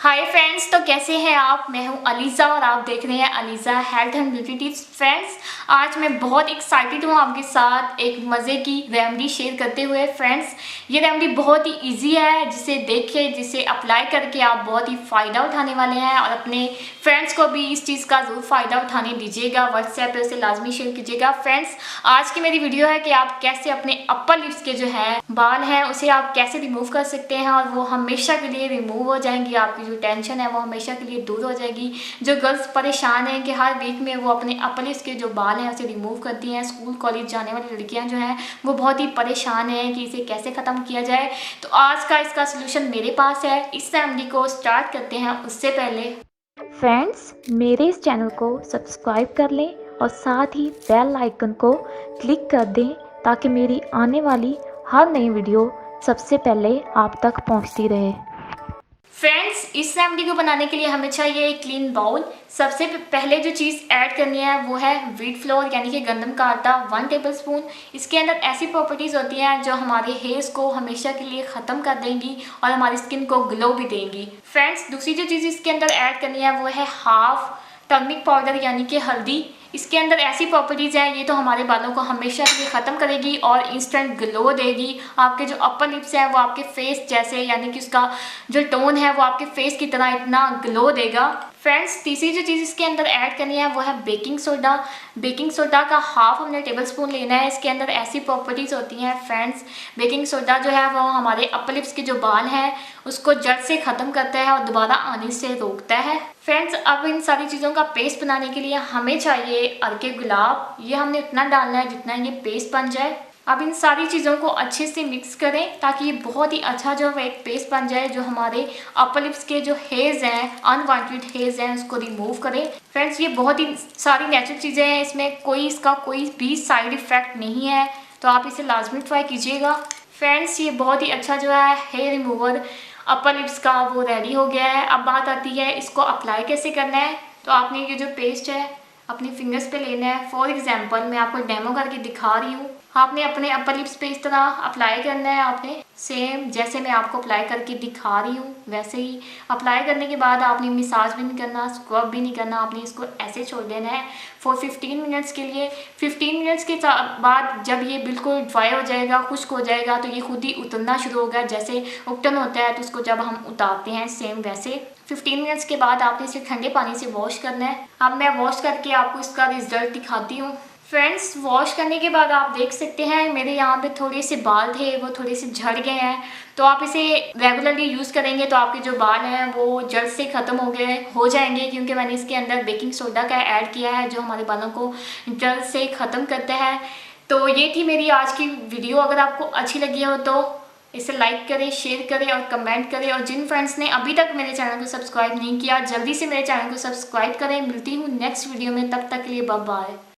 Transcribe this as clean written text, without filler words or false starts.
Hi friends, तो कैसे हैं आप। मैं हूं अलीज़ा और आप देख रहे हैं Aliza health and beauty tips. Friends, आज मैं बहुत एक्साइटेड हूं आपके साथ एक मज़े की रेमेडी शेयर करते हुए। फ्रेंड्स, ये रेमेडी बहुत ही इजी है, जिसे देखे जिसे अप्लाई करके आप बहुत ही फ़ायदा उठाने वाले हैं और अपने फ्रेंड्स को भी इस चीज़ का ज़रूर फ़ायदा उठाने दीजिएगा। व्हाट्सएप पर उसे लाजमी शेयर कीजिएगा। फ्रेंड्स, आज की मेरी वीडियो है कि आप कैसे अपने अपर लिप्स के जो है बाल हैं उसे आप कैसे रिमूव कर सकते हैं और वो हमेशा के लिए रिमूव हो जाएंगी। आपकी जो टेंशन है वो हमेशा के लिए दूर हो जाएगी। जो गर्ल्स परेशान हैं कि हर वीक में वो अपने अपर लिप्स के जो बाल हैं उसे रिमूव करती हैं, स्कूल कॉलेज जाने वाली लड़कियां जो हैं वो बहुत ही परेशान हैं कि इसे कैसे ख़त्म किया जाए, तो आज का इसका सोल्यूशन मेरे पास है। इस रेमेडी को स्टार्ट करते हैं उससे पहले फ्रेंड्स, मेरे इस चैनल को सब्सक्राइब कर लें और साथ ही बेल आइकन को क्लिक कर दें ताकि मेरी आने वाली हर नई वीडियो सबसे पहले आप तक पहुंचती रहे। फ्रेंड्स, इस रेमेडी को बनाने के लिए हमें चाहिए एक क्लीन बाउल। सबसे पहले जो चीज़ ऐड करनी है वो है व्हीट फ्लोर यानी कि गंदम का आटा 1 टेबलस्पून। इसके अंदर ऐसी प्रॉपर्टीज़ होती हैं जो हमारे हेयर्स को हमेशा के लिए ख़त्म कर देंगी और हमारी स्किन को ग्लो भी देंगी। फ्रेंड्स, दूसरी जो चीज़ इसके अंदर ऐड करनी है वो है हाफ टर्मरिक पाउडर यानी कि हल्दी। इसके अंदर ऐसी प्रॉपर्टीज़ हैं, ये तो हमारे बालों को हमेशा के लिए ख़त्म करेगी और इंस्टेंट ग्लो देगी। आपके जो अपर लिप्स हैं वो आपके फेस जैसे यानी कि उसका जो टोन है वो आपके फेस की तरह इतना ग्लो देगा। फ्रेंड्स, तीसरी जो चीज़ इसके अंदर ऐड करनी है वो है बेकिंग सोडा। बेकिंग सोडा का हाफ हमने टेबलस्पून लेना है। इसके अंदर ऐसी प्रॉपर्टीज़ होती हैं फ्रेंड्स, बेकिंग सोडा जो है वो हमारे अपर लिप्स के जो बाल हैं उसको जड़ से ख़त्म करता है और दोबारा आने से रोकता है। फ्रेंड्स, अब इन सारी चीज़ों का पेस्ट बनाने के लिए हमें चाहिए अर्के गुलाब। ये हमने उतना डालना है जितना ये पेस्ट बन जाए। अब इन सारी चीज़ों को अच्छे से मिक्स करें ताकि ये बहुत ही अच्छा जो है एक पेस्ट बन जाए जो हमारे अपर लिप्स के जो हेयर्स हैं, अनवांटेड हेयर्स हैं, उसको रिमूव करें। फ्रेंड्स, ये बहुत ही सारी नेचुरल चीज़ें हैं, इसमें इसका कोई भी साइड इफ़ेक्ट नहीं है, तो आप इसे लाजमी ट्राई कीजिएगा। फ्रेंड्स, ये बहुत ही अच्छा जो है हेयर रिमूवर अपर लिप्स का वो रेडी हो गया है। अब बात आती है इसको अप्लाई कैसे करना है। तो आपने ये जो पेस्ट है अपने फिंगर्स पे लेना है। फॉर एग्जांपल मैं आपको डेमो करके दिखा रही हूँ। आपने अपने अपर लिप्स पे इस तरह अप्लाई करना है। आपने सेम जैसे मैं आपको अप्लाई करके दिखा रही हूँ वैसे ही अप्लाई करने के बाद आपने मसाज भी नहीं करना, स्क्रब भी नहीं करना, आपने इसको ऐसे छोड़ देना है फॉर 15 मिनट्स के लिए। 15 मिनट्स के बाद जब ये बिल्कुल ड्राई हो जाएगा, खुश्क हो जाएगा, तो ये खुद ही उतरना शुरू होगा। जैसे उपटन होता है तो उसको जब हम उतारते हैं सेम वैसे 15 मिनट्स के बाद आपने इसे ठंडे पानी से वॉश करना है। अब मैं वॉश करके आपको इसका रिजल्ट दिखाती हूँ। फ्रेंड्स, वॉश करने के बाद आप देख सकते हैं मेरे यहाँ पे थोड़े से बाल थे वो थोड़े से झड़ गए हैं। तो आप इसे रेगुलरली यूज़ करेंगे तो आपके जो बाल हैं वो जड़ से ख़त्म हो जाएंगे, क्योंकि मैंने इसके अंदर बेकिंग सोडा का ऐड किया है जो हमारे बालों को जड़ से ख़त्म करता है। तो ये थी मेरी आज की वीडियो। अगर आपको अच्छी लगी हो तो इसे लाइक करें, शेयर करें और कमेंट करें। और जिन फ्रेंड्स ने अभी तक मेरे चैनल को सब्सक्राइब नहीं किया, जल्दी से मेरे चैनल को सब्सक्राइब करें। मिलती हूँ नेक्स्ट वीडियो में, तब तक के लिए बाय बाय।